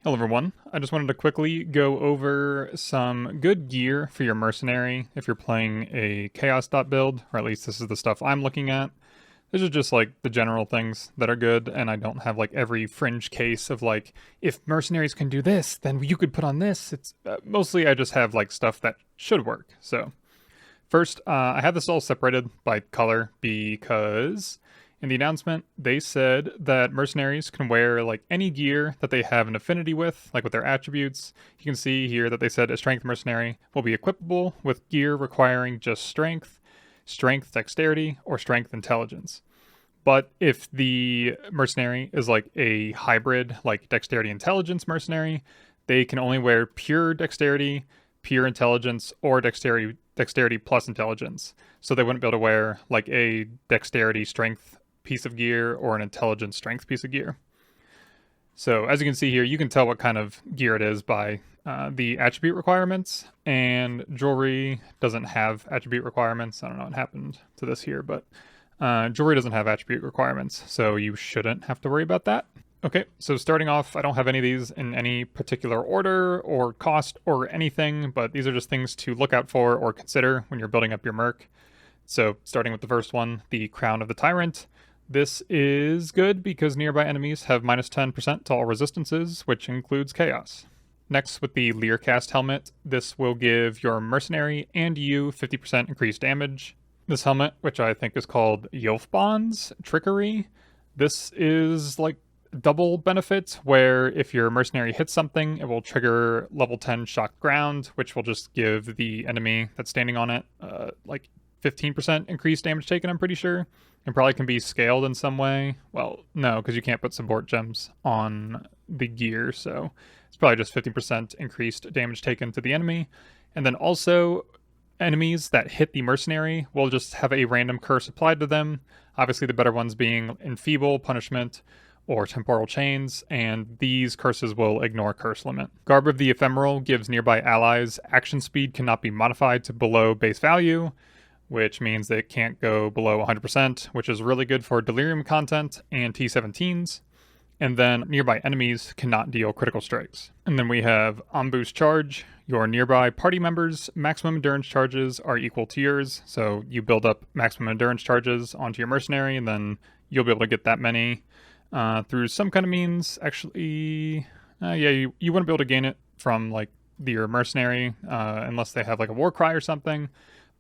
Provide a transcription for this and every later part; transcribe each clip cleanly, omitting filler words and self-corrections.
Hello everyone, I just wanted to quickly go over some good gear for your mercenary if you're playing a chaos dot build, or at least this is the stuff I'm looking at. These are just like the general things that are good, and I don't have like every fringe case of like, if mercenaries can do this, then you could put on this. It's mostly I just have like stuff that should work. So first, I have this all separated by color because in the announcement, they said that mercenaries can wear like any gear that they have an affinity with, like with their attributes. You can see here that they said a strength mercenary will be equipable with gear requiring just strength, strength dexterity, or strength intelligence. But if the mercenary is like a hybrid, like dexterity intelligence mercenary, they can only wear pure dexterity, pure intelligence, or dexterity plus intelligence. So they wouldn't be able to wear like a dexterity strength piece of gear or an intelligence strength piece of gear. So as you can see here, you can tell what kind of gear it is by the attribute requirements, and jewelry doesn't have attribute requirements. I don't know what happened to this here, but jewelry doesn't have attribute requirements, so you shouldn't have to worry about that. Okay, so starting off, I don't have any of these in any particular order or cost or anything, but these are just things to look out for or consider when you're building up your merc. So starting with the first one, the Crown of the Tyrant. This is good because nearby enemies have minus 10% to all resistances, which includes chaos. Next, with the Learcast helmet, this will give your mercenary and you 50% increased damage. This helmet, which I think is called Yolfbond's Trickery, this is like double benefit, where if your mercenary hits something, it will trigger level 10 shock ground, which will just give the enemy that's standing on it like 15% increased damage taken, I'm pretty sure. And probably can be scaled in some way. Well, no, because you can't put support gems on the gear, so it's probably just 50% increased damage taken to the enemy. And then also, enemies that hit the mercenary will just have a random curse applied to them. Obviously, the better ones being Enfeeble, Punishment, or Temporal Chains, and these curses will ignore curse limit. Garb of the Ephemeral gives nearby allies action speed cannot be modified to below base value, which means they can't go below 100%, which is really good for Delirium content and T17s. And then nearby enemies cannot deal critical strikes. And then we have Ambush Charge. Your nearby party members' maximum endurance charges are equal to yours, so you build up maximum endurance charges onto your mercenary, and then you'll be able to get that many through some kind of means. Actually, you wouldn't be able to gain it from like your mercenary unless they have like a war cry or something.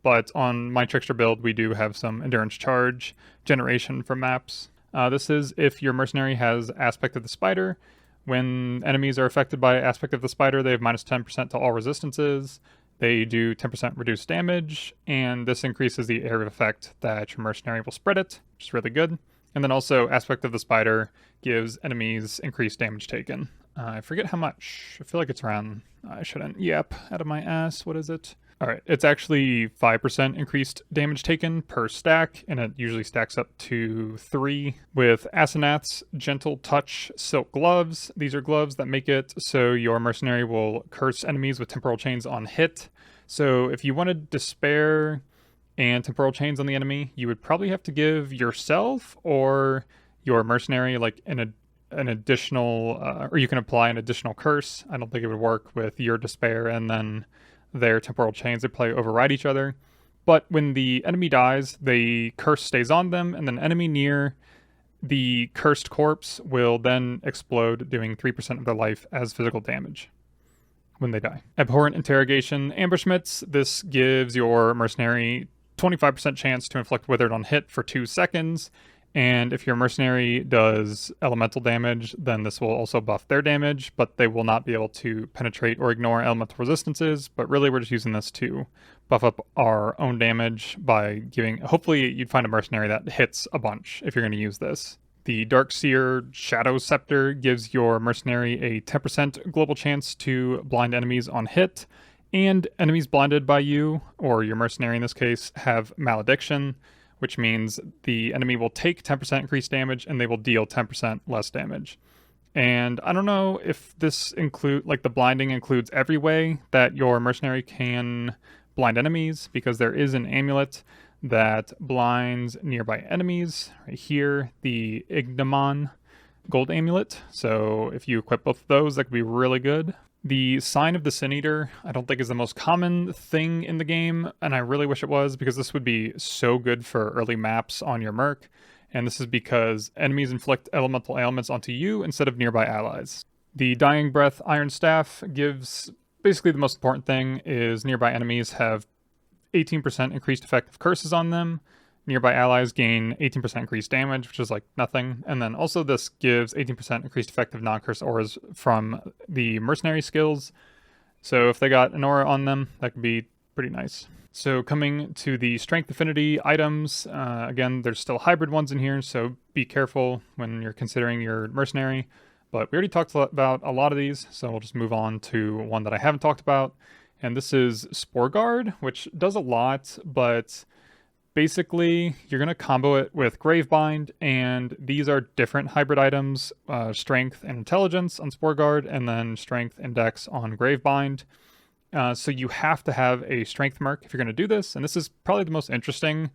But on my trickster build, we do have some endurance charge generation from maps. This is if your mercenary has aspect of the spider. When enemies are affected by aspect of the spider, they have minus 10% to all resistances. They do 10% reduced damage, and this increases the area of effect that your mercenary will spread it, which is really good. And then also, aspect of the spider gives enemies increased damage taken. I forget how much. I feel like it's around, I shouldn't yap out of my ass. What is it? All right, it's actually 5% increased damage taken per stack, and it usually stacks up to 3. With Asenath's Gentle Touch Silk Gloves, these are gloves that make it so your mercenary will curse enemies with temporal chains on hit. So if you wanted Despair and temporal chains on the enemy, you would probably have to give yourself or your mercenary like an additional, or you can apply an additional curse. I don't think it would work with your Despair and then their temporal chains. They probably override each other. But when the enemy dies, the curse stays on them, and then enemy near the cursed corpse will then explode, doing 3% of their life as physical damage when they die. Abhorrent Interrogation Ambushments. This gives your mercenary 25% chance to inflict withered on hit for 2 seconds. And if your mercenary does elemental damage, then this will also buff their damage, but they will not be able to penetrate or ignore elemental resistances. But really, we're just using this to buff up our own damage by giving, hopefully you'd find a mercenary that hits a bunch if you're going to use this. The Darkseer Shadow Scepter gives your mercenary a 10% global chance to blind enemies on hit, and enemies blinded by you, or your mercenary in this case, have Malediction, which means the enemy will take 10% increased damage and they will deal 10% less damage. And I don't know if this the blinding includes every way that your mercenary can blind enemies, because there is an amulet that blinds nearby enemies. Right here, the Ignomon gold amulet. So if you equip both of those, that could be really good. The Sign of the Sin Eater, I don't think is the most common thing in the game, and I really wish it was, because this would be so good for early maps on your merc. And this is because enemies inflict elemental ailments onto you instead of nearby allies. The Dying Breath Iron Staff gives, basically the most important thing is nearby enemies have 18% increased effective curses on them. Nearby allies gain 18% increased damage, which is like nothing. And then also this gives 18% increased effective non-curse auras from the mercenary skills. So if they got an aura on them, that could be pretty nice. So coming to the strength affinity items, again, there's still hybrid ones in here, so be careful when you're considering your mercenary. But we already talked about a lot of these, so we'll just move on to one that I haven't talked about. And this is Sporeguard, which does a lot, but basically, you're going to combo it with Gravebind, and these are different hybrid items, Strength and Intelligence on Sporeguard, and then Strength and Dex on Gravebind. So you have to have a Strength merc if you're going to do this, and this is probably the most interesting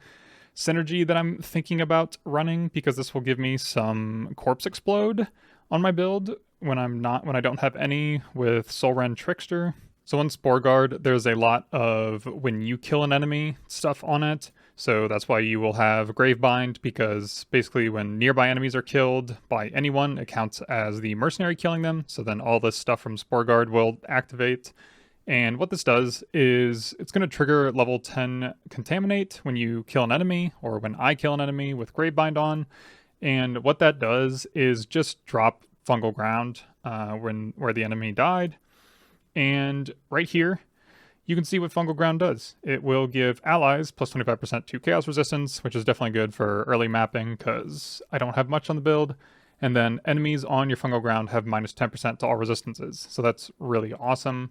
synergy that I'm thinking about running, because this will give me some Corpse Explode on my build when I don't have any with Soulrend Trickster. So on Sporeguard, there's a lot of when you kill an enemy stuff on it. So that's why you will have Gravebind, because basically when nearby enemies are killed by anyone, it counts as the mercenary killing them. So then all this stuff from Sporeguard will activate. And what this does is it's going to trigger level 10 Contaminate when you kill an enemy, or when I kill an enemy with Gravebind on. And what that does is just drop fungal ground where the enemy died. And right here, you can see what fungal ground does. It will give allies plus 25% to chaos resistance, which is definitely good for early mapping because I don't have much on the build. And then enemies on your fungal ground have minus 10% to all resistances. So that's really awesome.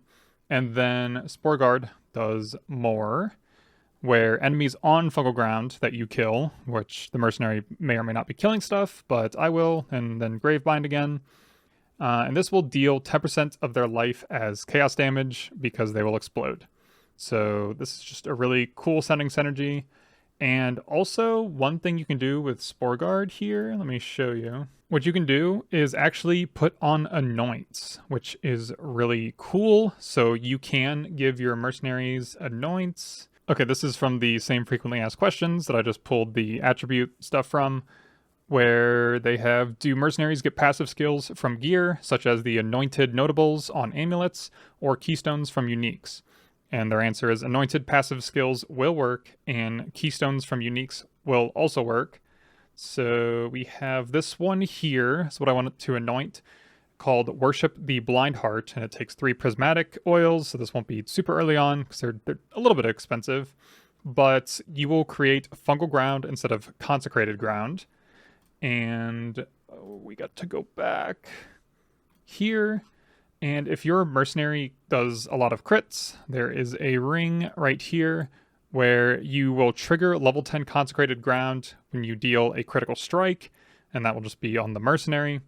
And then Sporeguard does more, where enemies on fungal ground that you kill, which the mercenary may or may not be killing stuff, but I will, and then Gravebind again. And this will deal 10% of their life as chaos damage because they will explode. So this is just a really cool sounding synergy. And also one thing you can do with Sporeguard here, let me show you. What you can do is actually put on anoints, which is really cool. So you can give your mercenaries anoints. Okay, this is from the same frequently asked questions that I just pulled the attribute stuff from, where they have, do mercenaries get passive skills from gear, such as the anointed notables on amulets, or keystones from uniques? And their answer is anointed passive skills will work, and keystones from uniques will also work. So we have this one here, that's what I wanted to anoint, called Worship the Blind Heart, and it takes 3 prismatic oils, so this won't be super early on, because they're a little bit expensive, but you will create fungal ground instead of consecrated ground. And we got to go back here. And if your mercenary does a lot of crits, there is a ring right here where you will trigger level 10 consecrated ground when you deal a critical strike, and that will just be on the mercenary.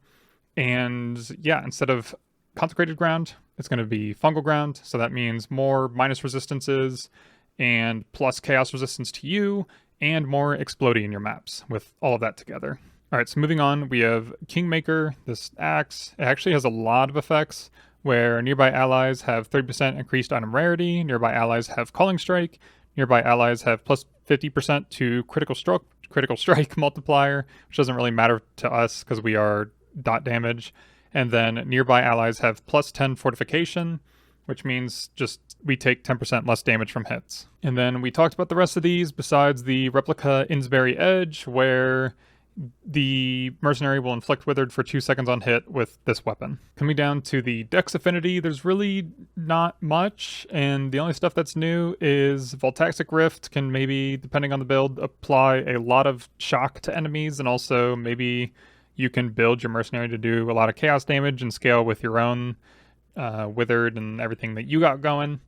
And yeah, instead of consecrated ground, it's going to be fungal ground. So that means more minus resistances and plus chaos resistance to you, and more exploding in your maps with all of that together. All right, so moving on, we have Kingmaker, this axe. It actually has a lot of effects where nearby allies have 30% increased item rarity, nearby allies have Calling Strike, nearby allies have plus 50% to critical strike multiplier, which doesn't really matter to us because we are dot damage. And then nearby allies have plus 10 fortification, which means just we take 10% less damage from hits. And then we talked about the rest of these besides the replica Innsbury Edge, where the mercenary will inflict withered for 2 seconds on hit with this weapon. Coming down to the Dex affinity, there's really not much, and the only stuff that's new is Voltaxic Rift can maybe, depending on the build, apply a lot of shock to enemies, and also maybe you can build your mercenary to do a lot of chaos damage and scale with your own withered and everything that you got going,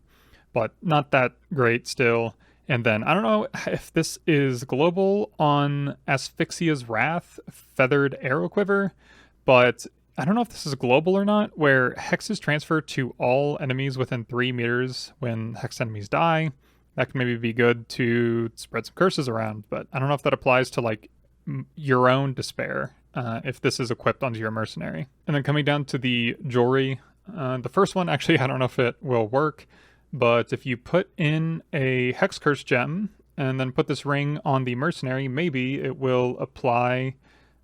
but not that great still. And then, I don't know if this is global on Asphyxia's Wrath, Feathered Arrow Quiver, but I don't know if this is global or not, where hexes transfer to all enemies within 3 meters when hex enemies die. That can maybe be good to spread some curses around, but I don't know if that applies to, like, your own despair if this is equipped onto your mercenary. And then coming down to the jewelry, the first one, actually, I don't know if it will work, but if you put in a Hex Curse gem and then put this ring on the mercenary, maybe it will apply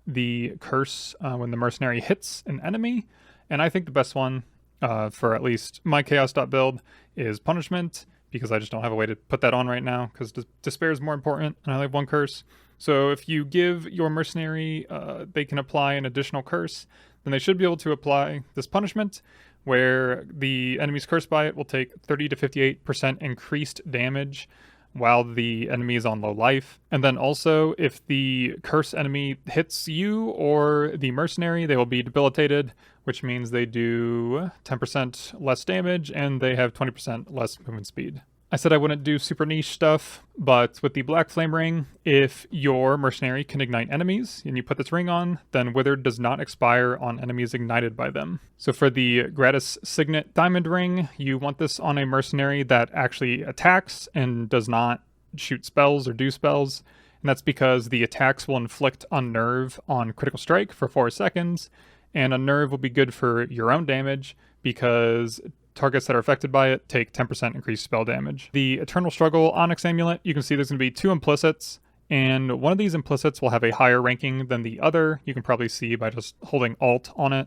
the curse when the mercenary hits an enemy. And I think the best one for at least my Chaos Dot build is Punishment, because I just don't have a way to put that on right now, because Despair is more important, and I only have one curse. So if you give your mercenary, they can apply an additional curse, then they should be able to apply this punishment, where the enemies cursed by it will take 30 to 58% increased damage while the enemy is on low life. And then also, if the curse enemy hits you or the mercenary, they will be debilitated, which means they do 10% less damage and they have 20% less movement speed. I said I wouldn't do super niche stuff, but with the Black Flame Ring, if your mercenary can ignite enemies and you put this ring on, then Withered does not expire on enemies ignited by them. So for the Gratis Signet Diamond Ring, you want this on a mercenary that actually attacks and does not shoot spells or do spells. And that's because the attacks will inflict Unnerve on critical strike for 4 seconds, and Unnerve will be good for your own damage because targets that are affected by it take 10% increased spell damage. The Eternal Struggle Onyx Amulet, you can see there's going to be 2 implicits, and one of these implicits will have a higher ranking than the other. You can probably see by just holding Alt on it.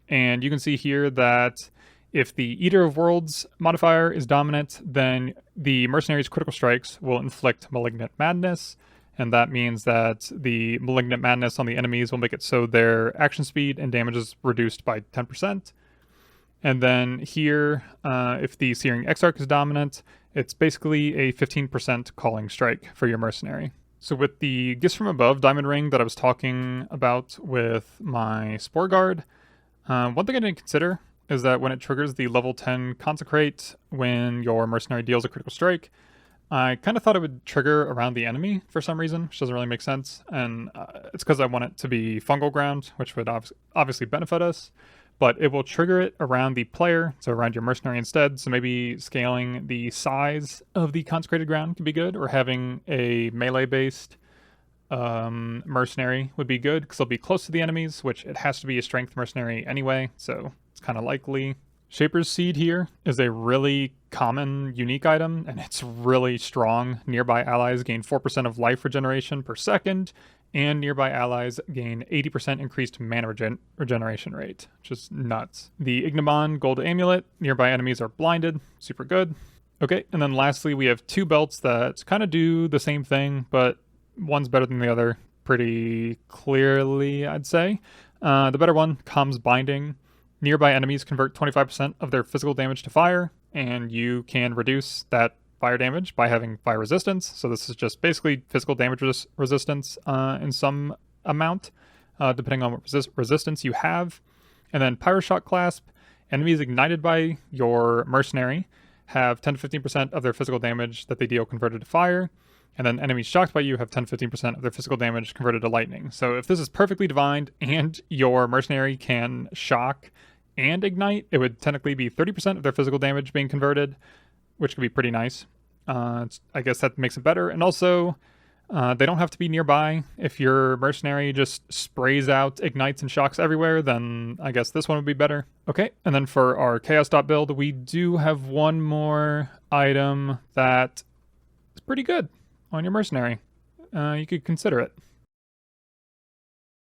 And you can see here that if the Eater of Worlds modifier is dominant, then the Mercenary's critical strikes will inflict Malignant Madness, and that means that the Malignant Madness on the enemies will make it so their action speed and damage is reduced by 10%. And then here, if the Searing Exarch is dominant, it's basically a 15% calling strike for your mercenary. So with the Gifts from Above Diamond Ring that I was talking about with my Sporeguard, one thing I didn't consider is that when it triggers the level 10 Consecrate when your mercenary deals a critical strike, I kind of thought it would trigger around the enemy for some reason, which doesn't really make sense. And it's because I want it to be Fungal Ground, which would obviously benefit us. But it will trigger it around the player, so around your mercenary instead. So maybe scaling the size of the consecrated ground could be good, or having a melee-based mercenary would be good, because they'll be close to the enemies, which it has to be a strength mercenary anyway, so it's kind of likely. Shaper's Seed here is a really common, unique item, and it's really strong. Nearby allies gain 4% of life regeneration per second, and nearby allies gain 80% increased mana regeneration rate, which is nuts. The Ignimon Gold Amulet, nearby enemies are blinded, super good. Okay, and then lastly we have 2 belts that kind of do the same thing, but one's better than the other pretty clearly, I'd say. The better one, Com's Binding. Nearby enemies convert 25% of their physical damage to fire, and you can reduce that fire damage by having fire resistance. So this is just basically physical damage resistance in some amount, depending on what resistance you have. And then Pyroshot Clasp, enemies ignited by your mercenary have 10 to 15% of their physical damage that they deal converted to fire. And then enemies shocked by you have 10 to 15% of their physical damage converted to lightning. So if this is perfectly divined and your mercenary can shock and ignite, it would technically be 30% of their physical damage being converted, which could be pretty nice. I guess that makes it better. And also, they don't have to be nearby. If your mercenary just sprays out ignites and shocks everywhere, then I guess this one would be better. Okay, and then for our Chaos Dot build, we do have one more item that is pretty good on your mercenary. You could consider it.